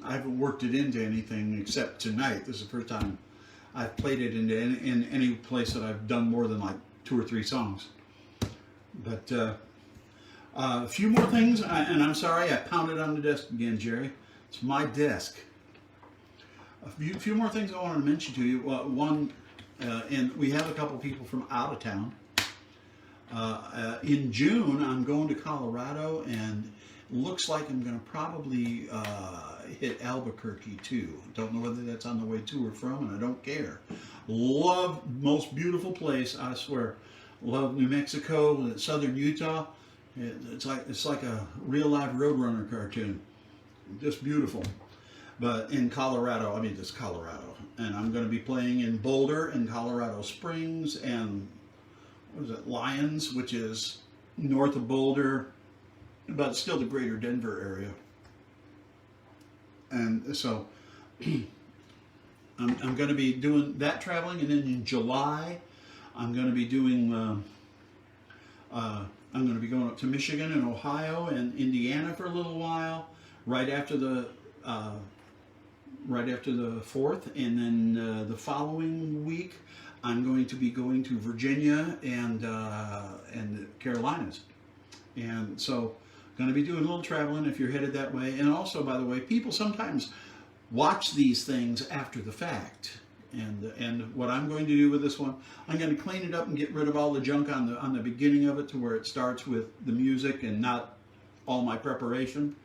I haven't worked it into anything except tonight. This is the first time I've played it into in any place that I've done more than like 2 or 3 songs. But a few more things, and I'm sorry I pounded on the desk again, Jerry. It's my desk. A few more things I wanted to mention to you. One. And we have a couple people from out of town. In June, I'm going to Colorado, and looks like I'm going to probably hit Albuquerque too. Don't know whether that's on the way to or from, and I don't care. Love, most beautiful place, I swear. Love New Mexico, southern Utah. It's like a real live Roadrunner cartoon. Just beautiful. But in Colorado, I mean, it's Colorado. And I'm going to be playing in Boulder and Colorado Springs and, what is it, Lyons, which is north of Boulder, but still the greater Denver area. And so I'm going to be doing that traveling. And then in July, I'm going to be doing, I'm going to be going up to Michigan and Ohio and Indiana for a little while, right after the 4th, and then the following week I'm going to be going to Virginia and the Carolinas, and so going to be doing a little traveling if you're headed that way. And also, by the way, people sometimes watch these things after the fact, and what I'm going to do with this one, I'm going to clean it up and get rid of all the junk on the beginning of it to where it starts with the music and not all my preparation.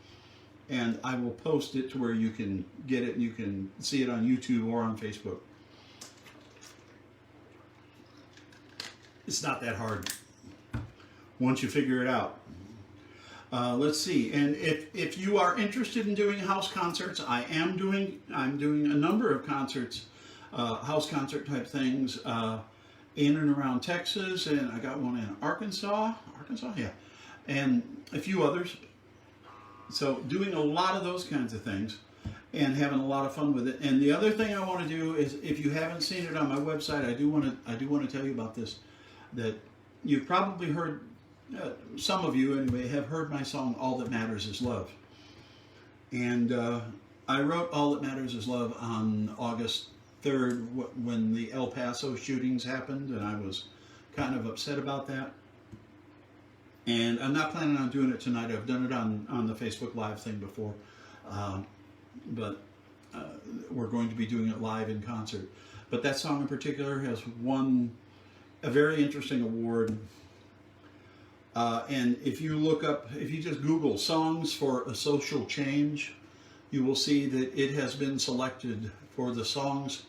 And I will post it to where you can get it and you can see it on YouTube or on Facebook. It's not that hard once you figure it out. Let's see. And if you are interested in doing house concerts, I'm doing a number of concerts, house concert type things in and around Texas, and I got one in Arkansas, yeah, and a few others. So doing a lot of those kinds of things and having a lot of fun with it. And the other thing I want to do is, if you haven't seen it on my website, I do want to tell you about this. That you've probably heard, some of you anyway, have heard my song "All That Matters Is Love." And I wrote "All That Matters Is Love" on August 3rd when the El Paso shootings happened, and I was kind of upset about that. And I'm not planning on doing it tonight. I've done it on the Facebook Live thing before. But we're going to be doing it live in concert. But that song in particular has won a very interesting award And if you look up, if you just Google songs for a social change, you will see that it has been selected for the Songs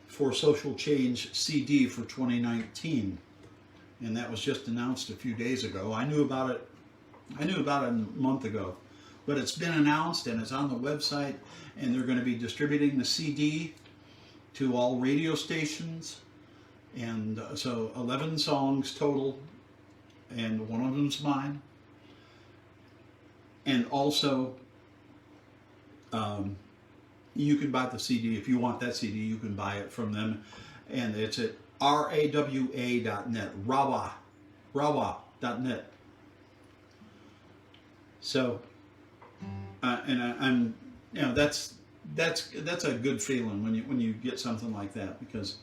for Social Change CD for 2019. And that was just announced a few days ago. I knew about it a month ago, but it's been announced and it's on the website, and they're going to be distributing the CD to all radio stations. And so 11 songs total, and one of them's mine. And also, you can buy the CD. If you want that CD, you can buy it from them. And it's at rawa.net, rawa.net. So, I'm, that's a good feeling when you get something like that, because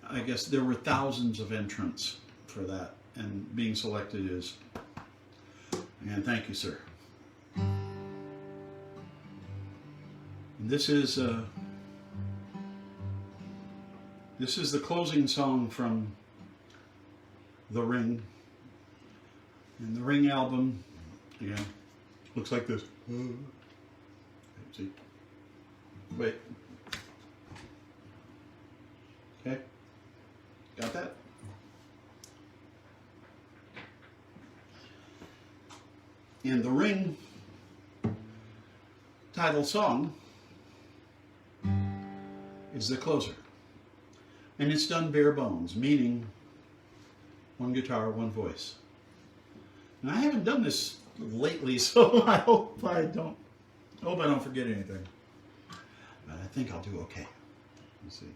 I guess there were thousands of entrants for that, and being selected is, and thank you, sir. And this is the closing song from The Ring. And the Ring album, again, looks like this. See? Wait. Okay. Got that? And The Ring title song is the closer. And it's done bare bones, meaning one guitar, one voice. And I haven't done this lately, so I hope I don't forget anything. But I think I'll do okay. Let's see.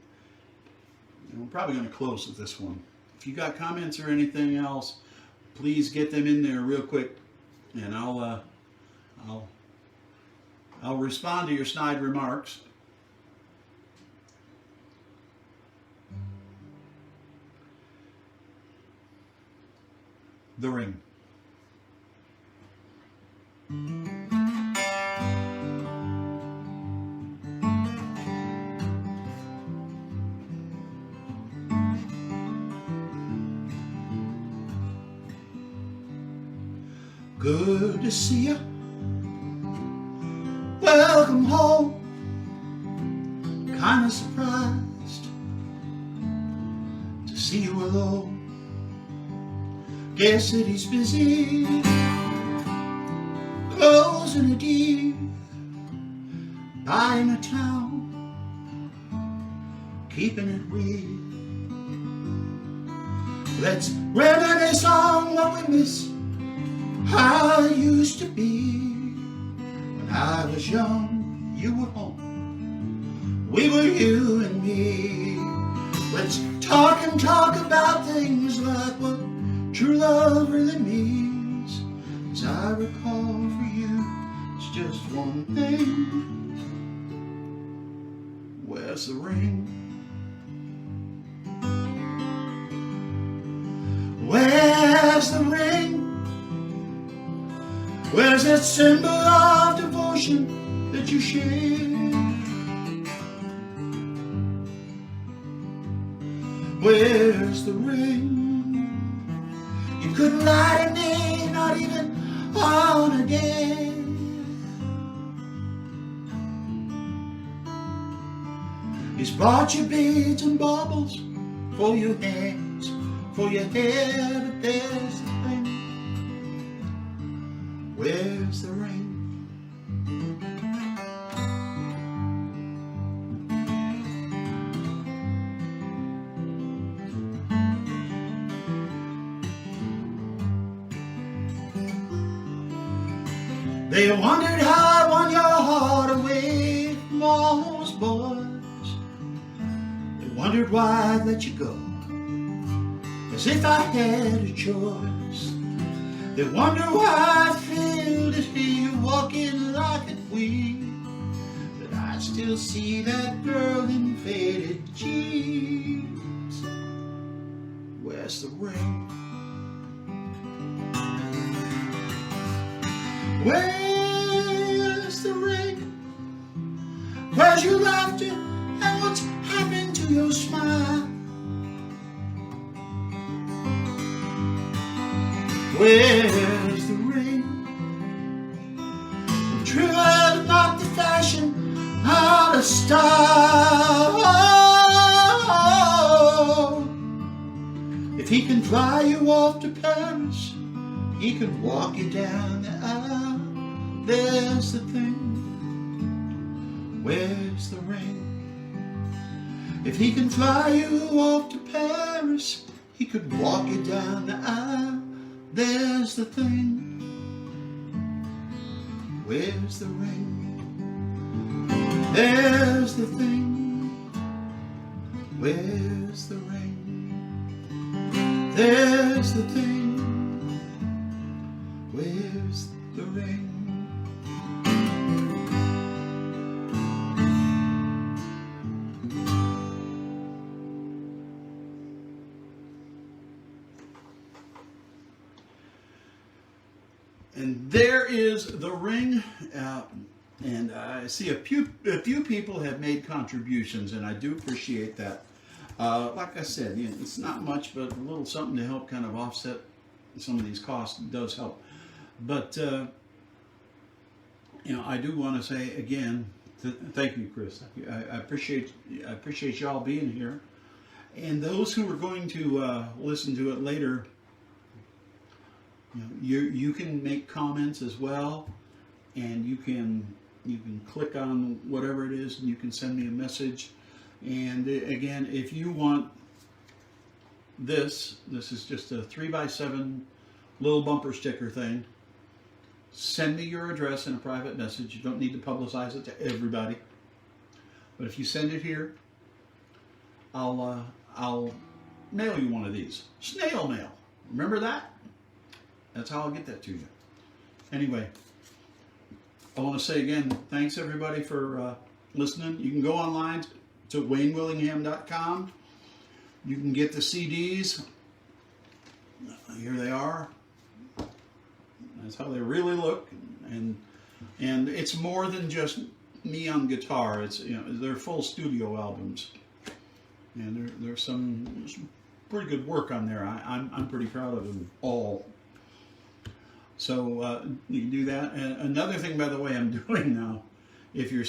And we're probably going to close with this one. If you got comments or anything else, please get them in there real quick, and I'll respond to your snide remarks. The Ring. Good to see you. Welcome home. Kinda surprised to see you alone. Guess that he's busy closing a deal, buying a town, keeping it real. Let's reminisce on what we miss, how it used to be. When I was young, you were home, we were you and me. Let's talk and talk about things like what true love really means. As I recall, for you, it's just one thing. Where's the ring? Where's the ring? Where's that symbol of devotion that you share? Where's the ring? You couldn't lie to me, not even on a day. He's brought you beads and baubles for your hands, for your hair, but there's the ring. Where's the ring? They wondered how I won your heart away from all those boys. They wondered why I'd let you go, as if I had a choice. They wonder why I feel to hear you walking like a queen, but I still see that girl in faded jeans. Where's the ring? Where's the ring? Where's your laughter and what's happened to your smile? True as not the fashion, out of style. If he can fly you off to Paris, he can walk you down the aisle. There's the thing, where's the ring? If he can fly you off to Paris, he could walk you down the aisle. There's the thing, where's the ring? There's the thing, where's the ring? There's the thing, where's the ring? And there is the ring, and I see a few people have made contributions, and I do appreciate that. Like I said, you know, it's not much, but a little something to help kind of offset some of these costs does help. But you know, I do want to say again, thank you, Chris. I appreciate y'all being here, and those who are going to listen to it later. You can make comments as well, and you can click on whatever it is, and you can send me a message. And again, if you want this is just a 3x7 little bumper sticker thing. Send me your address in a private message. You don't need to publicize it to everybody, but if you send it here, I'll mail you one of these. Snail mail. Remember that? That's how I'll get that to you. Anyway, I want to say again, thanks everybody for listening. You can go online to WayneWillingham.com. You can get the CDs. Here they are. That's how they really look, and it's more than just me on guitar. It's, you know, they're full studio albums, and there's some pretty good work on there. I'm pretty proud of them all. So you can do that. And another thing, by the way, I'm doing now, if you're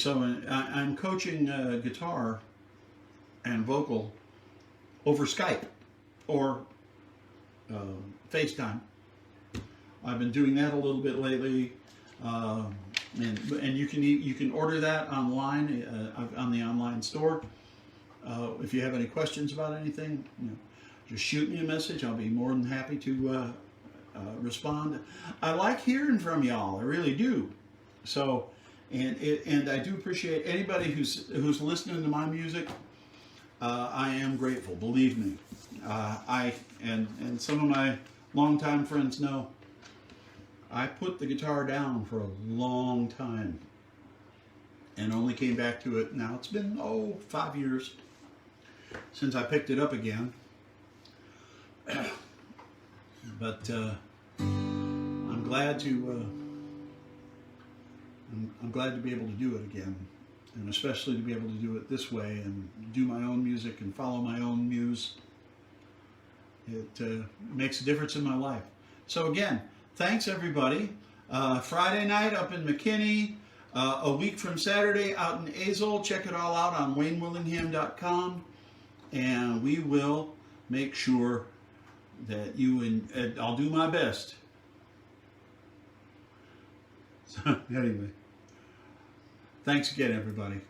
I'm coaching guitar and vocal over Skype or FaceTime. I've been doing that a little bit lately, and you can order that online on the online store. If you have any questions about anything, you know, just shoot me a message. I'll be more than happy to respond. I like hearing from y'all. I really do. So, and I do appreciate anybody who's listening to my music. I am grateful. Believe me. And some of my longtime friends know I put the guitar down for a long time and only came back to it. Now it's been 5 years since I picked it up again. But I'm glad to be able to do it again, and especially to be able to do it this way and do my own music and follow my own muse. It makes a difference in my life. So again, thanks everybody. Friday night up in McKinney, a week from Saturday out in Azle. Check it all out on WayneWillingham.com, and we will make sure that and I'll do my best. So anyway, thanks again, everybody.